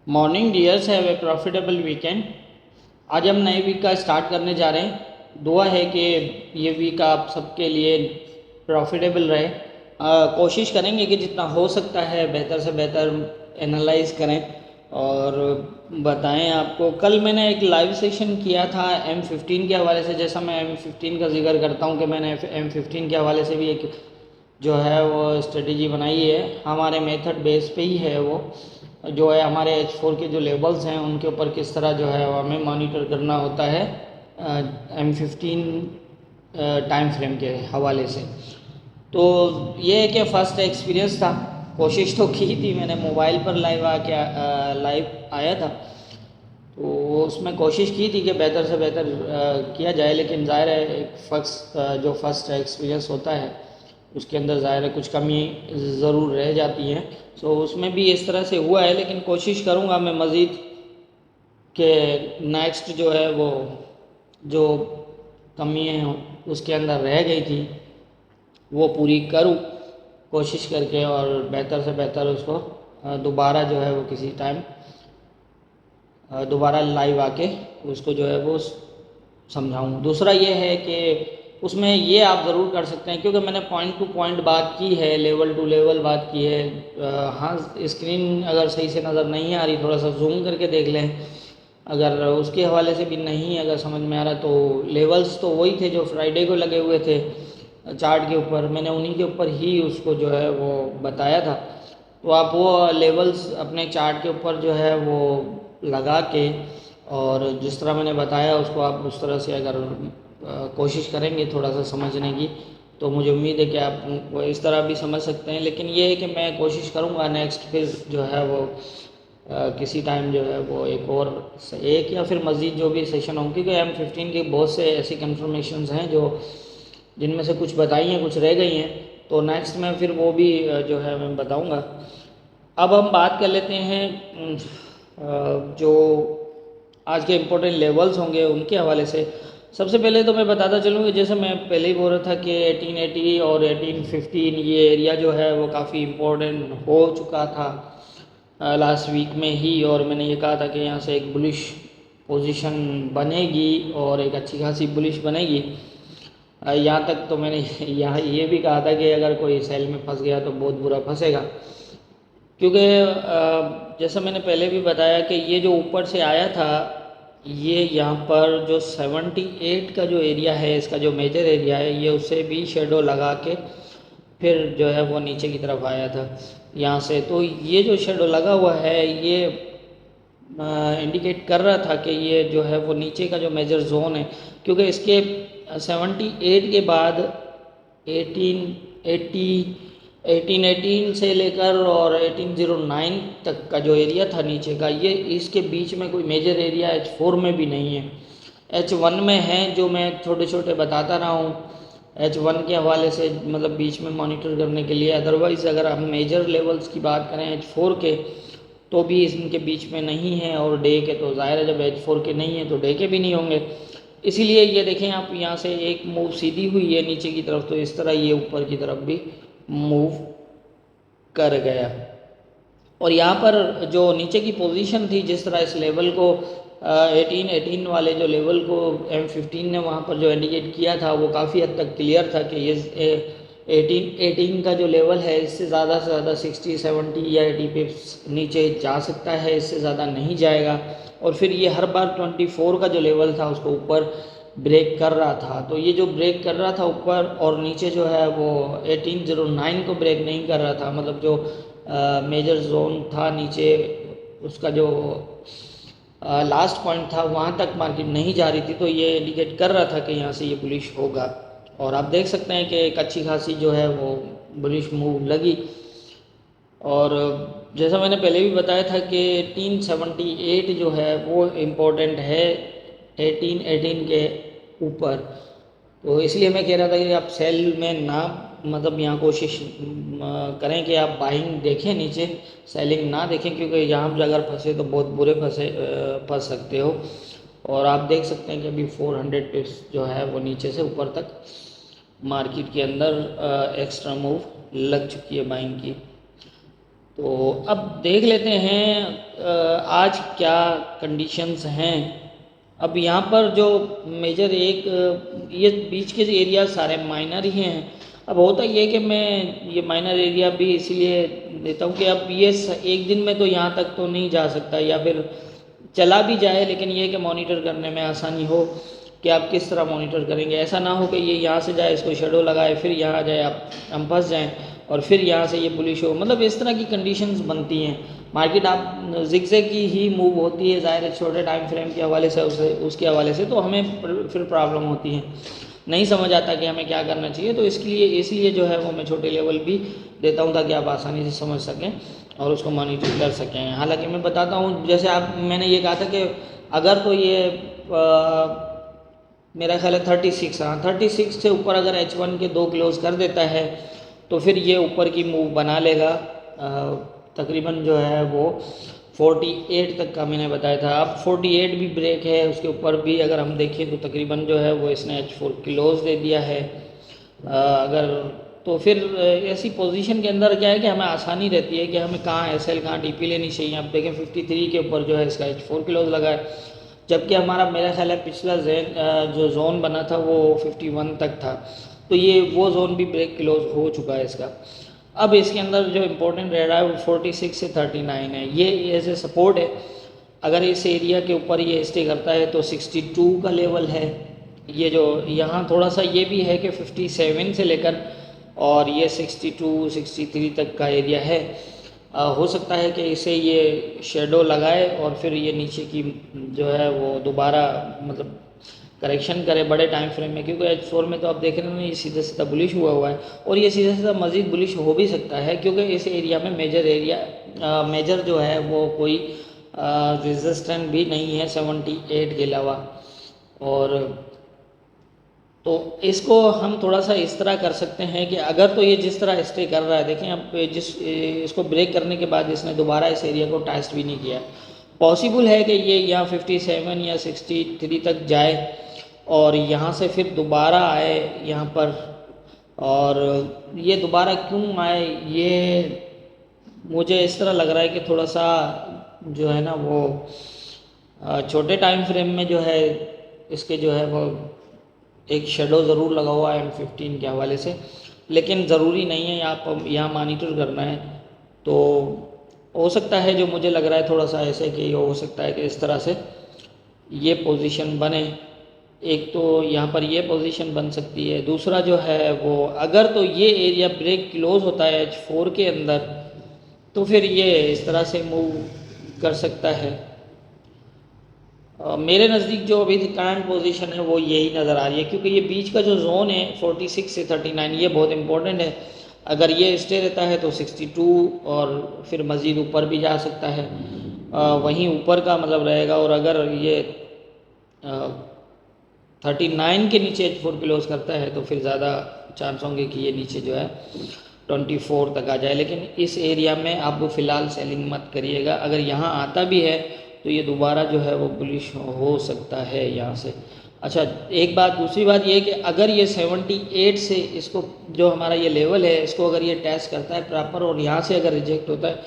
Morning dears, have a profitable weekend. आज हम नए वीक का स्टार्ट करने जा रहे हैं। दुआ है कि ये वीक आप सबके लिए प्रॉफिटेबल रहे। कोशिश करेंगे कि जितना हो सकता है बेहतर से बेहतर एनालाइज करें और बताएं आपको। कल मैंने एक लाइव सेशन किया था M15 के हवाले से। जैसा मैं M15 का जिक्र करता हूं कि मैंने M15 के हवाले से भी एक जो है वो स्ट्रेटजी बनाई है, हमारे मेथड बेस पे ही है। वो जो है हमारे H4 के जो लेवल्स हैं उनके ऊपर किस तरह जो है वो हमें मॉनिटर करना होता है M15 टाइम फ्रेम के हवाले से। तो ये है कि फ़र्स्ट एक्सपीरियंस था। कोशिश तो की थी मैंने, मोबाइल पर लाइव आया था, तो उसमें कोशिश की थी कि बेहतर से बेहतर किया जाए। लेकिन ज़ाहिर है एक जो फर्स्ट एक्सपीरियंस होता है उसके अंदर ज़ाहिर है कुछ कमी ज़रूर रह जाती हैं। सो उसमें भी इस तरह से हुआ है, लेकिन कोशिश करूँगा मैं मज़ीद कि नेक्स्ट जो है वो जो कमियाँ उसके अंदर रह गई थी वो पूरी करूँ कोशिश करके, और बेहतर से बेहतर उसको दोबारा जो है वो किसी टाइम दोबारा लाइव आके उसको जो है वो समझाऊँ। दूसरा ये है कि उसमें ये आप ज़रूर कर सकते हैं, क्योंकि मैंने पॉइंट टू पॉइंट बात की है, लेवल टू लेवल बात की है। हाँ, स्क्रीन अगर सही से नज़र नहीं आ रही, थोड़ा सा जूम करके देख लें। अगर उसके हवाले से भी नहीं अगर समझ में आ रहा, तो लेवल्स तो वही थे जो फ्राइडे को लगे हुए थे चार्ट के ऊपर। मैंने उन्हीं के ऊपर ही उसको जो है वो बताया था। तो आप वो लेवल्स अपने चार्ट के ऊपर जो है वो लगा के, और जिस तरह मैंने बताया उसको आप उस तरह से अगर कोशिश करेंगे थोड़ा सा समझने की, तो मुझे उम्मीद है कि आप वो इस तरह भी समझ सकते हैं। लेकिन ये है कि मैं कोशिश करूँगा नेक्स्ट फिर जो है वो किसी टाइम जो है वो एक या फिर मज़ीद जो भी सेशन होंगे, क्योंकि M15 के बहुत से ऐसी कंफर्मेशंस हैं जो जिनमें से कुछ बताई हैं, कुछ रह गई हैं, तो नेक्स्ट में फिर वो भी जो है मैं बताऊँगा। अब हम बात कर लेते हैं जो आज के इम्पोर्टेंट लेवल्स होंगे उनके हवाले से। सबसे पहले तो मैं बताता चलूँ कि जैसे मैं पहले ही बोल रहा था कि 1880 और 1815 ये एरिया जो है वो काफ़ी इम्पोर्टेंट हो चुका था लास्ट वीक में ही, और मैंने ये कहा था कि यहाँ से एक बुलिश पोजीशन बनेगी और एक अच्छी खासी बुलिश बनेगी। यहाँ तक तो मैंने यहाँ ये भी कहा था कि अगर कोई सेल में फंस गया तो बहुत बुरा फंसेगा, क्योंकि जैसा मैंने पहले भी बताया कि ये जो ऊपर से आया था, ये यहाँ पर जो 78 का जो एरिया है, इसका जो मेजर एरिया है, ये उससे भी शेडो लगा के फिर जो है वो नीचे की तरफ आया था यहाँ से। तो ये जो शेडो लगा हुआ है ये इंडिकेट कर रहा था कि ये जो है वो नीचे का जो मेजर जोन है, क्योंकि इसके 78 के बाद 1818 से लेकर और 1809 तक का जो एरिया था नीचे का, ये इसके बीच में कोई मेजर एरिया H4 में भी नहीं है। H1 में है, जो मैं छोटे छोटे बताता रहा हूँ H1 के हवाले से, मतलब बीच में मॉनिटर करने के लिए। अदरवाइज़ अगर हम मेजर लेवल्स की बात करें H4 के, तो भी इनके बीच में नहीं है, और डे के तो ज़ाहिर है जब H4 के नहीं है तो डे के भी नहीं होंगे। इसीलिए ये देखें आप, यहाँ से एक मूव सीधी हुई है नीचे की तरफ, तो इस तरह ये ऊपर की तरफ भी मूव कर गया। और यहाँ पर जो नीचे की पोजीशन थी, जिस तरह इस लेवल को 1818 वाले जो लेवल को M15 ने वहाँ पर जो इंडिकेट किया था, वो काफ़ी हद तक क्लियर था कि ये 1818 का जो लेवल है, इससे ज़्यादा से ज़्यादा 60 70 या 80 पिप्स नीचे जा सकता है, इससे ज़्यादा नहीं जाएगा। और फिर ये हर बार 24 का जो लेवल था उसको ऊपर ब्रेक कर रहा था। तो ये जो ब्रेक कर रहा था ऊपर और नीचे जो है वो 1809 को ब्रेक नहीं कर रहा था, मतलब जो मेजर जोन था नीचे, उसका जो लास्ट पॉइंट था वहाँ तक मार्केट नहीं जा रही थी। तो ये इंडिकेट कर रहा था कि यहाँ से ये बुलिश होगा, और आप देख सकते हैं कि एक अच्छी खासी जो है वो बुलिश मूव लगी। और जैसा मैंने पहले भी बताया था कि 1878 जो है वो इम्पोर्टेंट है 1818 के ऊपर। तो इसलिए मैं कह रहा था कि आप सेल में ना, मतलब यहाँ कोशिश करें कि आप बाइंग देखें नीचे, सेलिंग ना देखें, क्योंकि यहाँ पर अगर फंसे तो बहुत बुरे फंस सकते हो। और आप देख सकते हैं कि अभी 400 पिप्स जो है वो नीचे से ऊपर तक मार्केट के अंदर एक्स्ट्रा मूव लग चुकी है बाइंग की। तो अब देख लेते हैं आज क्या कंडीशंस हैं। अब यहाँ पर जो मेजर एक ये बीच के एरिया सारे माइनर ही हैं। अब होता ये कि मैं ये माइनर एरिया भी इसीलिए देता हूँ कि अब ये एक दिन में तो यहाँ तक तो नहीं जा सकता, या फिर चला भी जाए लेकिन ये कि मॉनिटर करने में आसानी हो कि आप किस तरह मॉनिटर करेंगे। ऐसा ना हो कि ये यहाँ से जाए, इसको शेडो लगाए, फिर यहाँ आ जाए, आप हम फंस जाएँ और फिर यहाँ से ये बुलिश हो। मतलब इस तरह की कंडीशंस बनती हैं। मार्केट आप ज़िगज़ैग की ही मूव होती है, ज़ाहिर है छोटे टाइम फ्रेम के हवाले से, उसके हवाले से तो हमें फिर प्रॉब्लम होती है, नहीं समझ आता कि हमें क्या करना चाहिए। तो इसलिए जो है वो मैं छोटे लेवल भी देता हूँ ताकि आप आसानी से समझ सकें और उसको मॉनिटर कर सकें। हालांकि मैं बताता हूँ, जैसे मैंने ये कहा था कि अगर तो ये मेरा ख्याल है 36, हाँ 36 से ऊपर अगर H1 के 2 क्लोज़ कर देता है तो फिर ये ऊपर की मूव बना लेगा। तकरीबन जो है वो 48 तक का मैंने बताया था। अब 48 भी ब्रेक है, उसके ऊपर भी अगर हम देखें तो तकरीबन जो है वो इसने H4 क्लोज़ दे दिया है। अगर तो फिर ऐसी पोजीशन के अंदर क्या है कि हमें आसानी रहती है कि हमें कहाँ SL कहाँ DP लेनी चाहिए। आप देखें 53 के ऊपर जो है इसका H4 क्लोज़ लगा है, जबकि हमारा मेरा ख्याल है पिछला जो जोन बना था वो 51 तक था। तो ये वो जोन भी ब्रेक क्लोज हो चुका है इसका। अब इसके अंदर जो इम्पोर्टेंट रह रहा है वो 46 से 39 है, ये एज ए सपोर्ट है। अगर इस एरिया के ऊपर ये स्टे करता है तो 62 का लेवल है। ये जो यहाँ थोड़ा सा ये भी है कि 57 से लेकर और ये 62 63 तक का एरिया है। हो सकता है कि इसे ये शेडो लगाए और फिर ये नीचे की जो है वो दोबारा मतलब करेक्शन करे बड़े टाइम फ्रेम में, क्योंकि H4 में तो आप देख रहे हैं ये सीधा सीधा बुलिश हुआ है और ये सीधा सीधा मज़ीद बुलिश हो भी सकता है, क्योंकि इस एरिया में मेजर जो है वो कोई रेजिस्टेंट भी नहीं है 78 के अलावा। और तो इसको हम थोड़ा सा इस तरह कर सकते हैं कि अगर तो ये जिस तरह स्टे कर रहा है, देखें अब इसको ब्रेक करने के बाद इसने दोबारा इस एरिया को टेस्ट भी नहीं किया। पॉसिबल है कि ये यहाँ 57 या 63 तक जाए और यहाँ से फिर दोबारा आए यहाँ पर। और ये दोबारा क्यों आए, ये मुझे इस तरह लग रहा है कि थोड़ा सा जो है ना वो छोटे टाइम फ्रेम में जो है इसके जो है वो एक शेडो ज़रूर लगा हुआ है M15 के हवाले से, लेकिन ज़रूरी नहीं है यहाँ मॉनिटर करना है। तो हो सकता है जो मुझे लग रहा है थोड़ा सा ऐसे कि हो सकता है कि इस तरह से ये पोजीशन बने। एक तो यहाँ पर ये पोजीशन बन सकती है, दूसरा जो है वो अगर तो ये एरिया ब्रेक क्लोज होता है H4 के अंदर तो फिर ये इस तरह से मूव कर सकता है। मेरे नज़दीक जो अभी करंट पोजीशन है वो यही नज़र आ रही है, क्योंकि ये बीच का जो जोन है 46 से 39 ये बहुत इंपॉर्टेंट है। अगर ये स्टे रहता है तो 62 और फिर मज़ीद ऊपर भी जा सकता है, वहीं ऊपर का मतलब रहेगा। और अगर ये 39 के नीचे H4 क्लोज करता है तो फिर ज़्यादा चांस होंगे कि ये नीचे जो है 24 तक आ जाए। लेकिन इस एरिया में आप फ़िलहाल सेलिंग मत करिएगा। अगर यहाँ आता भी है तो ये दोबारा जो है वो बुलिश हो सकता है यहाँ से। अच्छा, एक बात, दूसरी बात ये है कि अगर ये 78 से इसको जो हमारा ये लेवल है इसको अगर ये टेस्ट करता है प्रॉपर और यहाँ से अगर रिजेक्ट होता है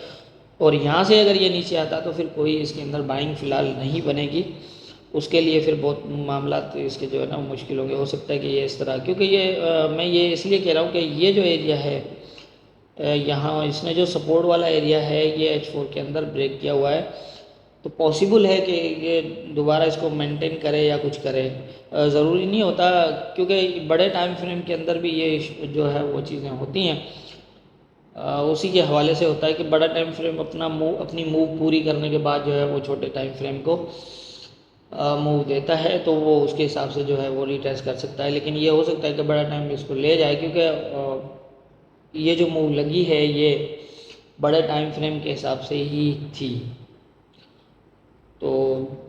और यहाँ से अगर ये नीचे आता तो फिर कोई इसके अंदर बाइंग फ़िलहाल नहीं बनेगी। उसके लिए फिर बहुत मामला इसके जो है ना मुश्किल होंगे। हो सकता है कि ये इस तरह, क्योंकि ये मैं ये इसलिए कह रहा हूँ कि ये जो एरिया है यहाँ इसने जो सपोर्ट वाला एरिया है ये H4 के अंदर ब्रेक किया हुआ है, तो पॉसिबल है कि ये दोबारा इसको मेंटेन करे या कुछ करे। ज़रूरी नहीं होता, क्योंकि बड़े टाइम फ्रेम के अंदर भी ये जो है वो चीज़ें होती हैं। उसी के हवाले से होता है कि बड़ा टाइम फ्रेम अपनी मूव पूरी करने के बाद जो है वो छोटे टाइम फ्रेम को मूव देता है, तो वो उसके हिसाब से जो है वो रीटेस्ट कर सकता है। लेकिन ये हो सकता है कि बड़ा टाइम इसको ले जाए, क्योंकि ये जो मूव लगी है ये बड़े टाइम फ्रेम के हिसाब से ही थी। तो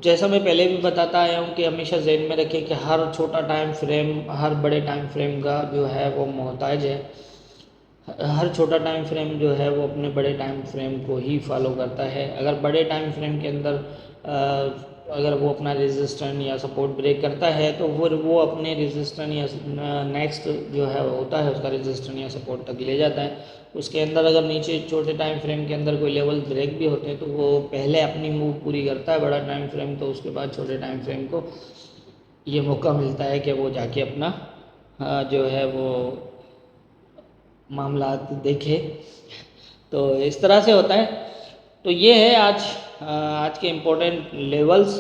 जैसा मैं पहले भी बताता आया हूँ कि हमेशा जहन में रखें कि हर छोटा टाइम फ्रेम हर बड़े टाइम फ्रेम का जो है वो मोहताज है। हर छोटा टाइम फ्रेम जो है वो अपने बड़े टाइम फ्रेम को ही फॉलो करता है। अगर बड़े टाइम फ्रेम के अंदर अगर वो अपना रेजिस्टेंस या सपोर्ट ब्रेक करता है तो फिर वो अपने रेजिस्टेंस या नेक्स्ट जो है होता है उसका रेजिस्टेंस या सपोर्ट तक ले जाता है। उसके अंदर अगर नीचे छोटे टाइम फ्रेम के अंदर कोई लेवल ब्रेक भी होते हैं तो वो पहले अपनी मूव पूरी करता है बड़ा टाइम फ्रेम, तो उसके बाद छोटे टाइम फ्रेम को ये मौका मिलता है कि वो जाके अपना जो है वो मामला देखे। तो इस तरह से होता है। तो ये है आज के इम्पोर्टेंट लेवल्स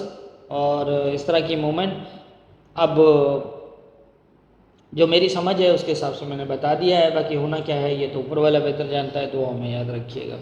और इस तरह की मूवमेंट। अब जो मेरी समझ है उसके हिसाब से मैंने बता दिया है, बाकी होना क्या है ये तो ऊपर वाला बेहतर जानता है, तो हमें याद रखिएगा।